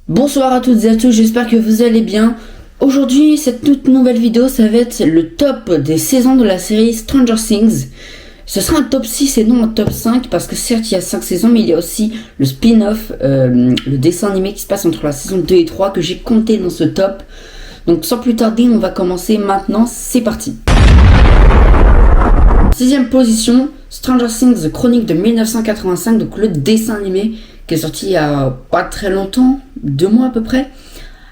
Bonsoir à toutes et à tous, j'espère que vous allez bien. Aujourd'hui, cette toute nouvelle vidéo, ça va être le top des saisons de la série Stranger Things. Ce sera un top 6 et non un top 5 parce que certes il y a 5 saisons, mais il y a aussi le spin-off, le dessin animé qui se passe entre la saison 2 et 3 que j'ai compté dans ce top. Donc sans plus tarder, on va commencer maintenant, c'est parti. Sixième position, Stranger Things, Chronique de 1985, donc le dessin animé qui est sorti il y a pas très longtemps, 2 mois à peu près.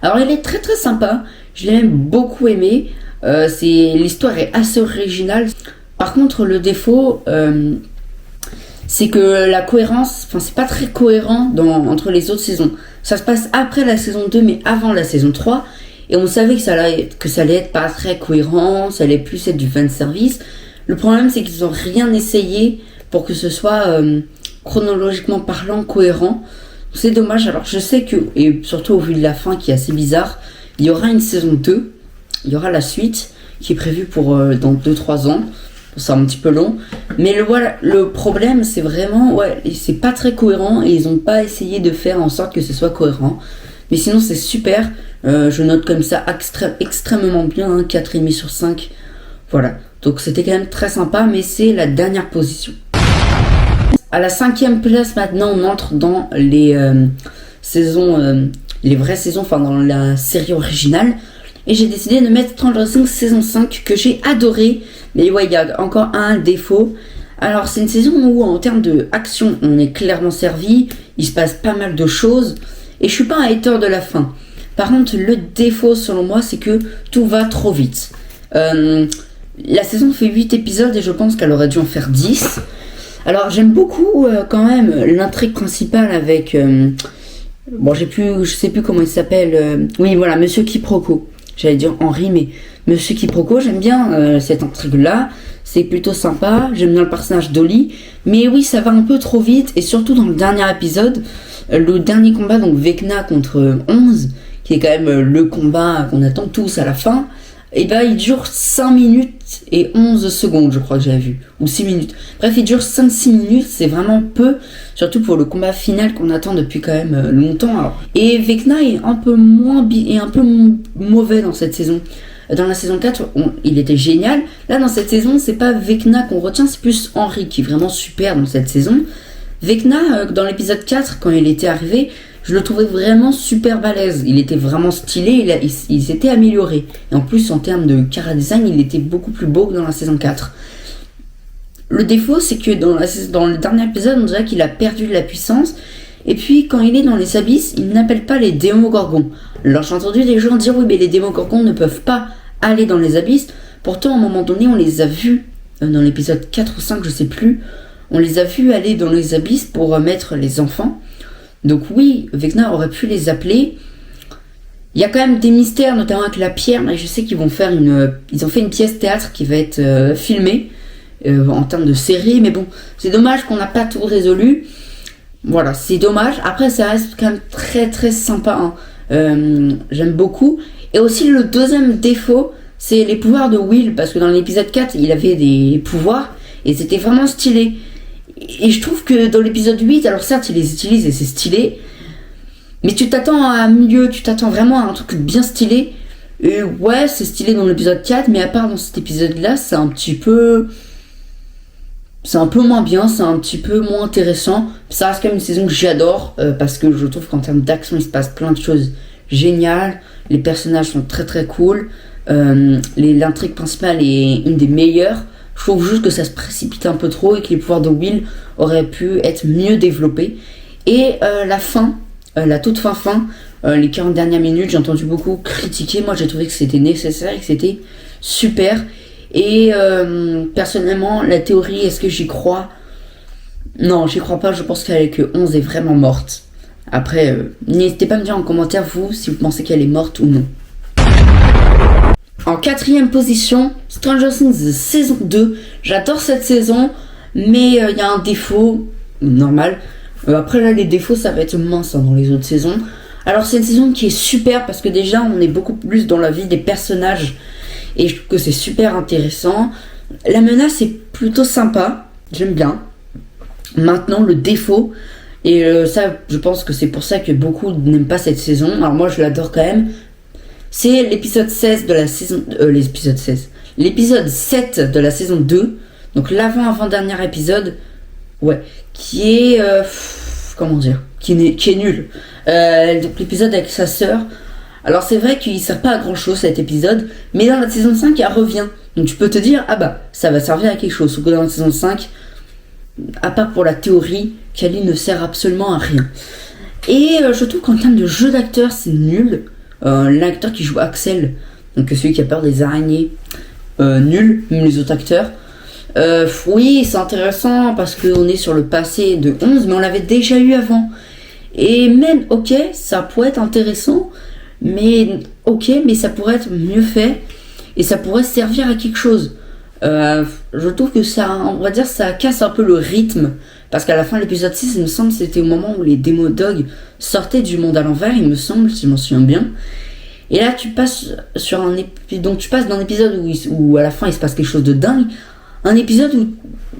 Alors il est très très sympa, je l'ai même beaucoup aimé, l'histoire est assez originale. Par contre le défaut, c'est que la cohérence, c'est pas très cohérent entre les autres saisons. Ça se passe après la saison 2 mais avant la saison 3. Et on savait que ça allait être pas très cohérent, ça allait plus être du fanservice. Le problème c'est qu'ils ont rien essayé pour que ce soit chronologiquement parlant cohérent. C'est dommage. Alors je sais que, et surtout au vu de la fin qui est assez bizarre, il y aura une saison 2, il y aura la suite qui est prévue pour dans 2-3 ans. C'est un petit peu long, mais le problème c'est vraiment, c'est pas très cohérent et ils ont pas essayé de faire en sorte que ce soit cohérent. Mais sinon c'est super, je note comme ça extrêmement bien, 4,5 sur 5. Voilà, donc c'était quand même très sympa, mais c'est la dernière position. À la 5e place maintenant, on entre dans les saisons, les vraies saisons, dans la série originale. Et j'ai décidé de mettre Stranger Things saison 5 que j'ai adoré. Mais il y a encore un défaut. Alors c'est une saison où en termes de action, on est clairement servi. Il se passe pas mal de choses. Et je suis pas un hater de la fin. Par contre, le défaut selon moi, c'est que tout va trop vite. La saison fait 8 épisodes et je pense qu'elle aurait dû en faire 10. Alors j'aime beaucoup quand même l'intrigue principale avec... je sais plus comment il s'appelle. Oui voilà, Monsieur Quiproquo. J'allais dire Henri, mais Monsieur Quiproquo, j'aime bien cette intrigue-là. C'est plutôt sympa. J'aime bien le personnage d'Ollie. Mais oui, ça va un peu trop vite. Et surtout dans le dernier épisode, le dernier combat, donc Vecna contre 11, qui est quand même le combat qu'on attend tous à la fin. Et il dure 5 minutes et 11 secondes, je crois que j'avais vu. Ou 6 minutes. Bref, il dure 5-6 minutes, c'est vraiment peu. Surtout pour le combat final qu'on attend depuis quand même longtemps. Alors. Et Vecna est un peu mauvais dans cette saison. Dans la saison 4, il était génial. Là, dans cette saison, c'est pas Vecna qu'on retient, c'est plus Henri qui est vraiment super dans cette saison. Vecna, dans l'épisode 4, quand il était arrivé, je le trouvais vraiment super balèze. Il était vraiment stylé, il s'était amélioré. Et en plus, en termes de chara-design, il était beaucoup plus beau que dans la saison 4. Le défaut, c'est que dans le dernier épisode, on dirait qu'il a perdu de la puissance. Et puis, quand il est dans les abysses, il n'appelle pas les démogorgons. Alors, j'ai entendu des gens dire, oui, mais les démogorgons ne peuvent pas aller dans les abysses. Pourtant, à un moment donné, on les a vus, dans l'épisode 4 ou 5, je sais plus, on les a vus aller dans les abysses pour mettre les enfants. Donc oui, Vecna aurait pu les appeler. Il y a quand même des mystères, notamment avec la pierre. Mais je sais qu'ils vont faire ils ont fait une pièce théâtre qui va être filmée en termes de série. Mais bon, c'est dommage qu'on n'a pas tout résolu. Voilà, c'est dommage. Après, ça reste quand même très très sympa. J'aime beaucoup. Et aussi le deuxième défaut, c'est les pouvoirs de Will. Parce que dans l'épisode 4, il avait des pouvoirs. Et c'était vraiment stylé. Et je trouve que dans l'épisode 8, alors certes il les utilise et c'est stylé, mais tu t'attends à mieux, tu t'attends vraiment à un truc bien stylé. Et ouais, c'est stylé dans l'épisode 4, mais à part dans cet épisode-là, c'est un peu moins bien, c'est un petit peu moins intéressant. Ça reste quand même une saison que j'adore, parce que je trouve qu'en termes d'action, il se passe plein de choses géniales. Les personnages sont très très cool. L'intrigue principale est une des meilleures. Je trouve juste que ça se précipite un peu trop et que les pouvoirs de Will auraient pu être mieux développés. Et la fin, la toute fin, les 40 dernières minutes, j'ai entendu beaucoup critiquer. Moi, j'ai trouvé que c'était nécessaire et que c'était super. Et personnellement, la théorie, est-ce que j'y crois ? Non, j'y crois pas. Je pense que 11 est vraiment morte. Après, n'hésitez pas à me dire en commentaire, vous, si vous pensez qu'elle est morte ou non. En 4e position, Stranger Things saison 2. J'adore cette saison, mais il y a un défaut normal. Après là, les défauts, ça va être mince dans les autres saisons. Alors c'est une saison qui est super parce que déjà, on est beaucoup plus dans la vie des personnages. Et je trouve que c'est super intéressant. La menace est plutôt sympa, j'aime bien. Maintenant, le défaut, Et ça, je pense que c'est pour ça que beaucoup n'aiment pas cette saison. Alors moi, je l'adore quand même. C'est l'épisode 16 de la saison... l'épisode 16. L'épisode 7 de la saison 2. Donc l'avant-avant-dernier épisode. Ouais. Qui est... comment dire, qui est nul. Donc l'épisode avec sa sœur. Alors c'est vrai qu'il sert pas à grand chose cet épisode. Mais dans la saison 5, il revient. Donc tu peux te dire, ah bah, ça va servir à quelque chose. Sauf que dans la saison 5, à part pour la théorie, Kali ne sert absolument à rien. Et je trouve qu'en termes de jeu d'acteur, c'est nul. L'acteur qui joue Axel, donc celui qui a peur des araignées, nul, même les autres acteurs. Oui, c'est intéressant parce qu'on est sur le passé de 11, mais on l'avait déjà eu avant. Et même, ok, ça pourrait être intéressant, mais ça pourrait être mieux fait et ça pourrait servir à quelque chose. Je trouve que ça, on va dire, ça casse un peu le rythme. Parce qu'à la fin de l'épisode 6, il me semble, c'était au moment où les Demo Dogs sortaient du monde à l'envers, il me semble, si je m'en souviens bien. Et là, tu passes sur donc tu passes d'un épisode où à la fin il se passe quelque chose de dingue, un épisode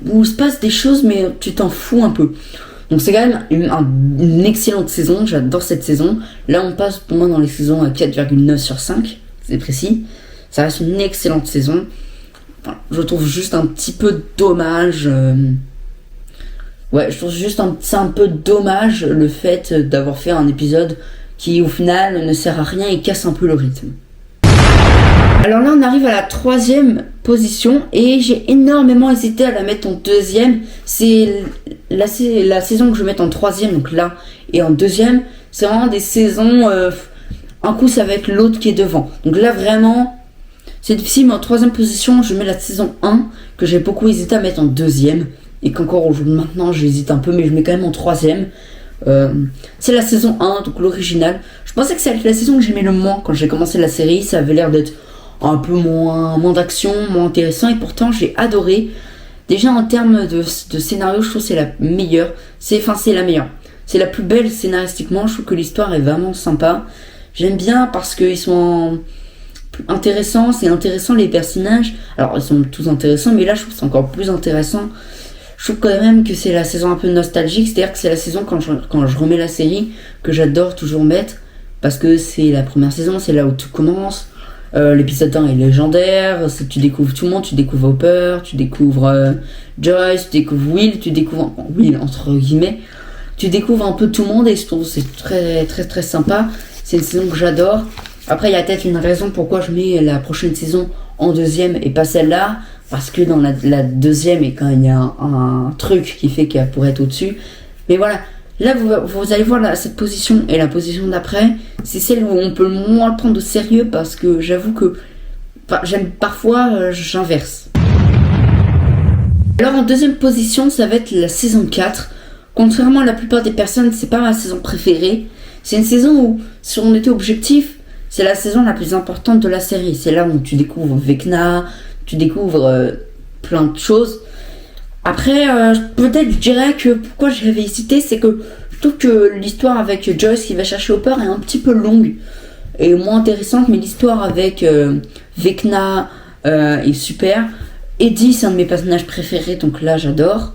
où il se passe des choses, mais tu t'en fous un peu. Donc c'est quand même une excellente saison, j'adore cette saison. Là, on passe pour moi dans les saisons à 4,9 sur 5, c'est précis. Ça reste une excellente saison. Enfin, je trouve juste un petit peu dommage. Ouais, je trouve juste c'est un peu dommage le fait d'avoir fait un épisode qui au final ne sert à rien et casse un peu le rythme. Alors là, on arrive à la 3e position et j'ai énormément hésité à la mettre en 2e. C'est la saison que je vais mettre en 3e, donc là, et en 2e. C'est vraiment des saisons, un coup ça va être l'autre qui est devant. Donc là vraiment, c'est difficile, mais en 3e position, je mets la saison 1 que j'ai beaucoup hésité à mettre en 2e. Et qu'encore aujourd'hui maintenant j'hésite un peu, mais je mets quand même en 3e. C'est la saison 1, donc l'original. Je pensais que c'était la saison que j'aimais le moins quand j'ai commencé la série. Ça avait l'air d'être un peu moins d'action, moins intéressant, et pourtant j'ai adoré. Déjà en termes de scénario, je trouve que c'est la meilleure. C'est la meilleure. C'est la plus belle scénaristiquement. Je trouve que l'histoire est vraiment sympa. J'aime bien parce qu'ils sont intéressants. C'est intéressant les personnages. Alors ils sont tous intéressants, mais là je trouve que c'est encore plus intéressant. Je trouve quand même que c'est la saison un peu nostalgique, c'est-à-dire que c'est la saison quand je remets la série que j'adore toujours mettre, parce que c'est la première saison, c'est là où tout commence. L'épisode 1 est légendaire, c'est que tu découvres tout le monde, tu découvres Hopper, tu découvres Joyce, tu découvres Will, Will entre guillemets, tu découvres un peu tout le monde et je trouve que c'est très très très sympa. C'est une saison que j'adore. Après il y a peut-être une raison pourquoi je mets la prochaine saison en 2e et pas celle-là. Parce que dans la 2e, et quand il y a un truc qui fait qu'elle pourrait être au-dessus. Mais voilà, là vous allez voir cette position et la position d'après, c'est celle où on peut moins le prendre au sérieux parce que j'avoue que j'aime parfois, j'inverse. Alors en 2e position, ça va être la saison 4. Contrairement à la plupart des personnes, c'est pas ma saison préférée. C'est une saison où, si on était objectif, c'est la saison la plus importante de la série. C'est là où tu découvres Vecna, tu découvres plein de choses. Après, peut-être je dirais que pourquoi j'avais hésité, c'est que je trouve que l'histoire avec Joyce qui va chercher Hopper est un petit peu longue et moins intéressante, mais l'histoire avec Vecna est super. Eddie, c'est un de mes personnages préférés, donc là j'adore.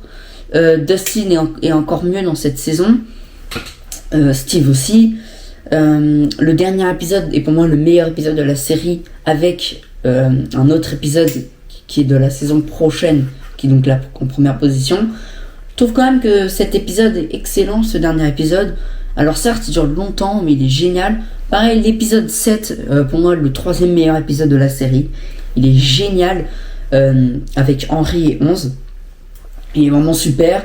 Dustin est encore mieux dans cette saison. Steve aussi. Le dernier épisode est pour moi le meilleur épisode de la série, avec un autre épisode qui est de la saison prochaine, qui est donc là en première position. Je trouve quand même que cet épisode est excellent, ce dernier épisode. Alors certes, il dure longtemps, mais il est génial. Pareil, l'épisode 7, pour moi, le 3e meilleur épisode de la série. Il est génial, avec Henry et 11. Il est vraiment super.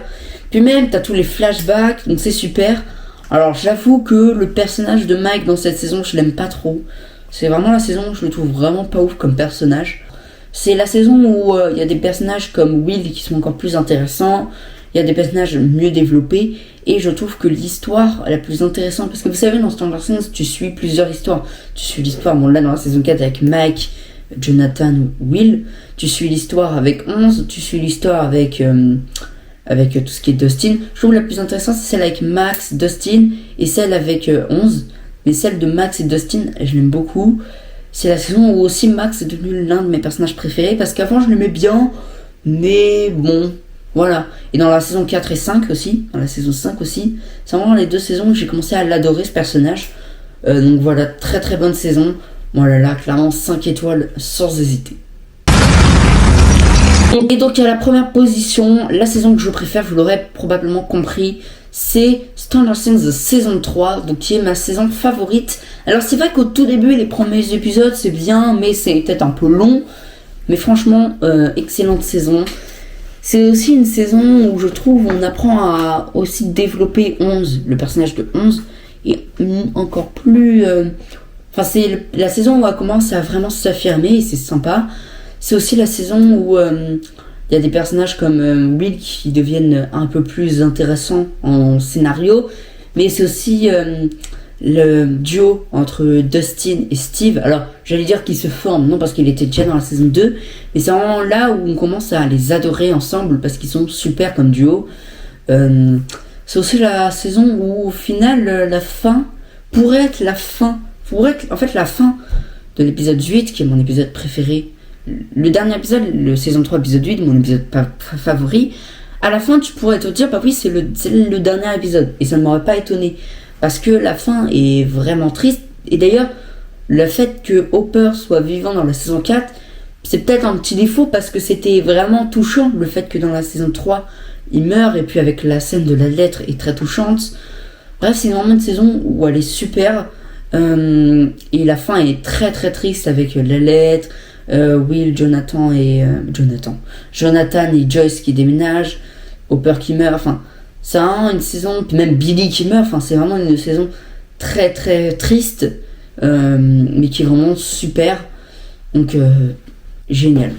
Puis même, t'as tous les flashbacks, donc c'est super. Alors j'avoue que le personnage de Mike dans cette saison, je l'aime pas trop. C'est vraiment la saison où je le trouve vraiment pas ouf comme personnage. C'est la saison où il y a des personnages comme Will qui sont encore plus intéressants. Il y a des personnages mieux développés. Et je trouve que l'histoire la plus intéressante... Parce que vous savez, dans Stranger Things, tu suis plusieurs histoires. Tu suis l'histoire, bon là dans la saison 4 avec Mike, Jonathan, Will. Tu suis l'histoire avec 11. Tu suis l'histoire avec tout ce qui est Dustin. Je trouve la plus intéressante, c'est celle avec Max, Dustin et celle avec 11. Mais celle de Max et Dustin, je l'aime beaucoup. C'est la saison où aussi Max est devenu l'un de mes personnages préférés. Parce qu'avant, je l'aimais bien. Mais bon, Voilà. Et dans la saison 4 et 5 aussi, dans la saison 5 aussi, c'est vraiment les 2 saisons où j'ai commencé à l'adorer ce personnage. Donc voilà, très très bonne saison. Voilà, là, clairement 5 étoiles sans hésiter. Et donc à la première position, la saison que je préfère, vous l'aurez probablement compris, c'est Stranger Things saison 3, donc qui est ma saison favorite. Alors c'est vrai qu'au tout début, les premiers épisodes, c'est bien, mais c'est peut-être un peu long. Mais franchement, excellente saison. C'est aussi une saison où je trouve on apprend à aussi développer 11, le personnage de 11, et encore plus... Enfin, c'est la saison où elle commence à vraiment s'affirmer, et c'est sympa. C'est aussi la saison où y a des personnages comme Will qui deviennent un peu plus intéressants en scénario, mais c'est aussi le duo entre Dustin et Steve. Alors, j'allais dire qu'ils se forment, non parce qu'il était déjà dans la saison 2, mais c'est vraiment là où on commence à les adorer ensemble parce qu'ils sont super comme duo. C'est aussi la saison où, au final, la fin pourrait être la fin. En fait, la fin de l'épisode 8, qui est mon épisode préféré. Le dernier épisode, le saison 3, épisode 8, mon épisode favori. À la fin, tu pourrais te dire, bah oui, c'est le dernier épisode. Et ça ne m'aurait pas étonné. Parce que la fin est vraiment triste. Et d'ailleurs, le fait que Hopper soit vivant dans la saison 4, c'est peut-être un petit défaut parce que c'était vraiment touchant. Le fait que dans la saison 3, il meurt. Et puis avec la scène de la lettre est très touchante. Bref, c'est vraiment une saison où elle est super. Et la fin est très très triste avec la lettre. Will, Jonathan et Joyce qui déménagent. Hopper qui meurt. Enfin, c'est vraiment une saison, puis même Billy qui meurt, enfin c'est vraiment une saison très très triste, mais qui est vraiment super, donc génial.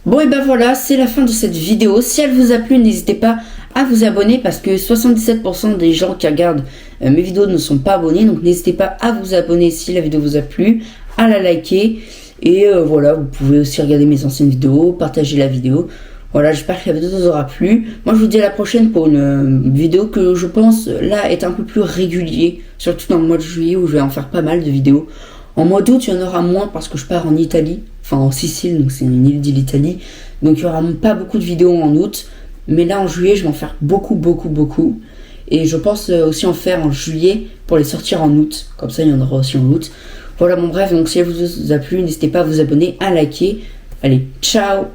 Bon et ben voilà, c'est la fin de cette vidéo. Si elle vous a plu, n'hésitez pas à vous abonner parce que 77% des gens qui regardent mes vidéos ne sont pas abonnés, donc n'hésitez pas à vous abonner si la vidéo vous a plu, à la liker, et voilà, vous pouvez aussi regarder mes anciennes vidéos, partager la vidéo. Voilà, j'espère que la vidéo vous aura plu. Moi, je vous dis à la prochaine pour une vidéo que je pense, là, est un peu plus régulier. Surtout dans le mois de juillet où je vais en faire pas mal de vidéos. En mois d'août, il y en aura moins parce que je pars en Italie. Enfin, en Sicile, donc c'est une île de l'Italie. Donc, il n'y aura pas beaucoup de vidéos en août. Mais là, en juillet, je vais en faire beaucoup. Et je pense aussi en faire en juillet pour les sortir en août. Comme ça, il y en aura aussi en août. Voilà, bon bref, donc si elle vous a plu, n'hésitez pas à vous abonner, à liker. Allez, ciao!